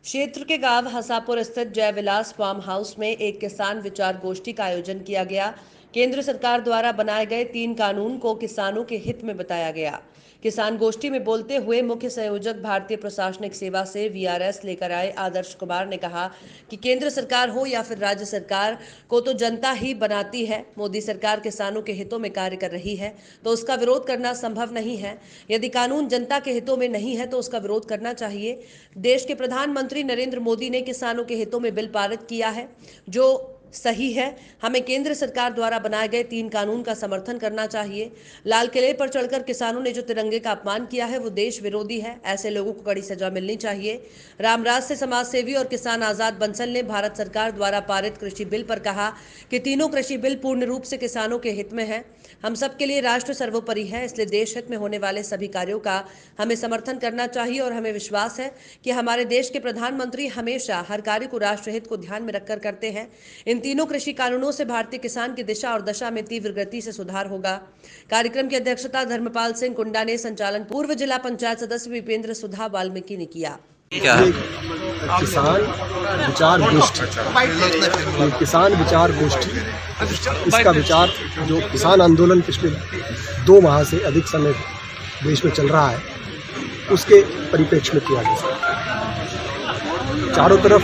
क्षेत्र के गांव हसापुर स्थित जयविलास फार्म हाउस में एक किसान विचार गोष्ठी का आयोजन किया गया। केंद्र सरकार द्वारा बनाए गए 3 कानून को किसानों के हित में बताया गया। किसान गोष्ठी में बोलते हुए मुख्य संयोजक भारतीय प्रशासनिक सेवा से वीआरएस लेकर आए आदर्श कुमार ने कहा कि केंद्र सरकार हो या फिर राज्य सरकार को तो जनता ही बनाती है। मोदी सरकार किसानों के हितों में कार्य कर रही है तो उसका विरोध करना संभव नहीं है। यदि कानून जनता के हितों में नहीं है तो उसका विरोध करना चाहिए। देश के प्रधानमंत्री नरेंद्र मोदी ने किसानों के हितों में बिल पारित किया है जो सही है। हमें केंद्र सरकार द्वारा बनाए गए 3 कानून का समर्थन करना चाहिए। लाल किले पर चढ़कर किसानों ने जो तिरंगे का अपमान किया है वो देश विरोधी है। ऐसे लोगों को कड़ी सजा मिलनी चाहिए। रामराज से समाज सेवी और किसान आजाद बंसल ने भारत सरकार द्वारा पारित कृषि बिल पर कहा कि तीनों कृषि बिल पूर्ण रूप से किसानों के हित में है। हम सबके लिए राष्ट्र सर्वोपरि है, इसलिए देश हित में होने वाले सभी कार्यों का हमें समर्थन करना चाहिए और हमें विश्वास है कि हमारे देश के प्रधानमंत्री हमेशा हर कार्य को राष्ट्रहित को ध्यान में रखकर करते हैं। इन तीनों कृषि कानूनों से भारतीय किसान की दिशा और दशा में तीव्र गति से सुधार होगा। कार्यक्रम की अध्यक्षता धर्मपाल सिंह कुंडा ने, संचालन पूर्व जिला पंचायत सदस्य विपेंद्र सुधा वाल्मीकि ने किया। किसान विचार गोष्ठी, किसान विचार गोष्ठी, इसका विचार जो किसान आंदोलन पिछले 2 माह से अधिक समय देश में चल रहा है उसके परिप्रेक्ष्य में किया गया। चारों तरफ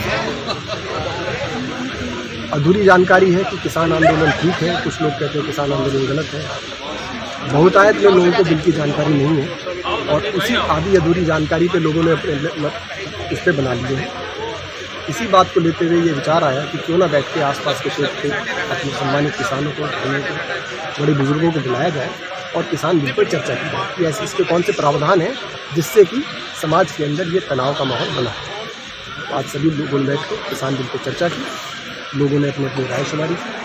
अधूरी जानकारी है कि किसान आंदोलन ठीक है, कुछ लोग कहते हैं किसान आंदोलन गलत है। बहुतायत में लोगों को बिल की जानकारी नहीं है और उसी आधी अधूरी जानकारी पे लोगों ने अपने इस पर बना लिए हैं। इसी बात को लेते हुए ये विचार आया कि क्यों ना बैठ के आसपास के क्षेत्र के अपने सम्मानित किसानों को, भाइयों को, बड़े बुजुर्गों को बुलाया जाए और किसान बिल पर चर्चा की जाए कि ऐसे इसके कौन से प्रावधान हैं जिससे कि समाज के अंदर ये तनाव का माहौल बना है। तो आज सभी लोगों ने बैठ के किसान बिल पर चर्चा की, लोगों ने अपनी अपनी राय शुमारी की।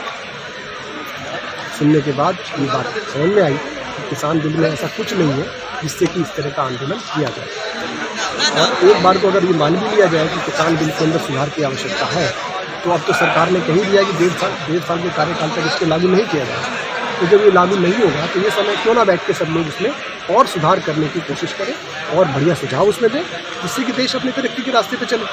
सुनने के बाद ये बात समझ में आई कि किसान बिल में ऐसा कुछ नहीं है जिससे कि इस तरह का आंदोलन किया जाए। और एक बार को अगर ये मान भी लिया जाए कि किसान बिल के अंदर सुधार की आवश्यकता है तो अब तो सरकार ने कही दिया कि 1.5 साल के कार्यकाल तक इसको लागू नहीं किया जाएगा। तो जब ये लागू नहीं होगा तो ये समय क्यों ना बैठ के सब लोग उसमें और सुधार करने की कोशिश करें और बढ़िया सुझाव उसमें दें जिससे कि देश अपनी तरक्की के रास्ते पर चले।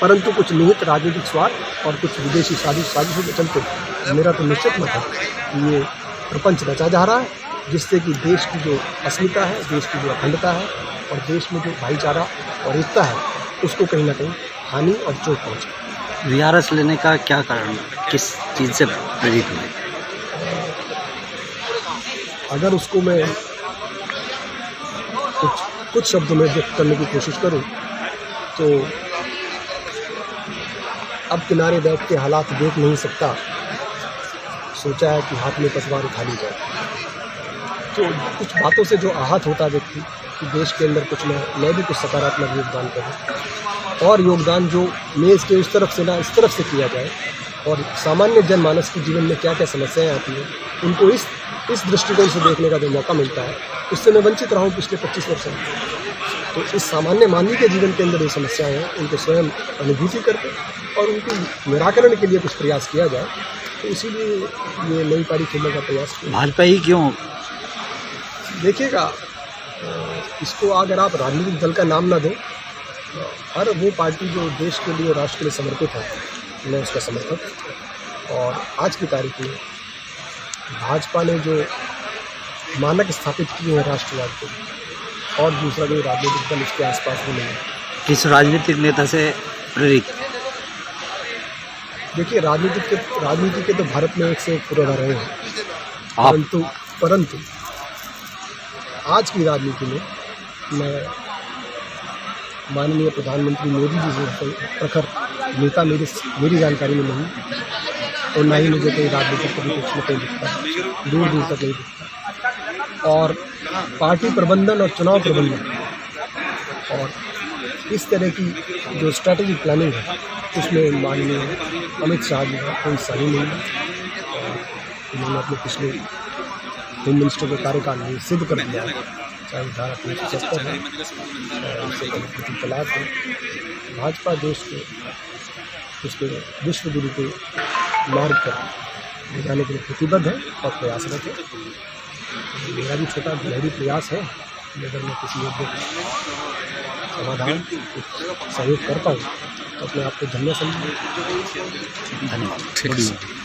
परंतु कुछ निहित राजनीतिक स्वार्थ और कुछ विदेशी साजिशों के चलते मेरा तो निश्चित मत है कि ये प्रपंच रचा जा रहा है जिससे कि देश की जो अस्मिता है, देश की जो अखंडता है और देश में जो भाईचारा और एकता है उसको कहीं ना कहीं हानि और चोट पहुँचे। वीआरएस लेने का क्या कारण, किस चीज़ से प्रेरित हुए? अगर उसको मैं कुछ शब्दों में व्यक्त करने की कोशिश करूं तो अब किनारे बैठ के हालात देख नहीं सकता, सोचा है कि हाथ में तलवार उठा ली जाए। तो कुछ बातों से जो आहत होता व्यक्ति कि देश के अंदर कुछ मैं भी कुछ सकारात्मक योगदान करूं और योगदान जो मेज़ के उस तरफ से ना इस तरफ से किया जाए और सामान्य जनमानस के जीवन में क्या क्या समस्याएं आती हैं उनको इस दृष्टिकोण से देखने का जो मौका मिलता है उससे मैं वंचित रहा हूँ पिछले 25 वर्षों में। तो इस सामान्य मानवीय के जीवन के अंदर जो समस्याएं हैं उनको स्वयं अनुभूति करके और उनके निराकरण के लिए कुछ प्रयास किया जाए, तो इसीलिए ये नई पारी खेलने का प्रयास किया। भाजपा ही क्यों? देखिएगा, इसको अगर आप राजनीतिक दल का नाम ना दें, हर वो पार्टी जो देश के लिए राष्ट्र के लिए समर्पित है मैं उसका समर्थक। और आज की तारीख में भाजपा ने जो मानक स्थापित किए हैं राष्ट्रवाद के और दूसरा कोई राजनीतिक दल इसके आसपास भी नहीं है। किस राजनीतिक नेता से प्रेरित? देखिए, राजनीति के तो भारत में एक से एक पुराना रहे हैं, परंतु आज की राजनीति में मैं माननीय प्रधानमंत्री मोदी जी से प्रखर नेता मेरी जानकारी में नहीं और ना ही मुझे कोई राजनीतिक परिप्रेक्ष्य में कहीं दिखता, दूर तक नहीं दिखता। और पार्टी प्रबंधन और चुनाव प्रबंधन और इस तरह की जो स्ट्रैटेजिक प्लानिंग है उसमें माननीय अमित शाह जी का कोई हिस्सा ही नहीं है। और उन्होंने अपने पिछले होम मिनिस्टर के कार्यकाल में सिद्ध कर दिया है, चाहे धारा 370 है और उससे पहले तलाक है। भाजपा देश के उसके विश्व गुरु के मार्ग पर ले जाने के लिए प्रतिबद्ध है और प्रयासरत है। मेरा भी छोटा गहरी प्रयास है, अगर मैं किसी योग्य समाधान कुछ सहयोग कर पाऊँ तो अपने आप को धन्य समझूँ। धन्यवाद।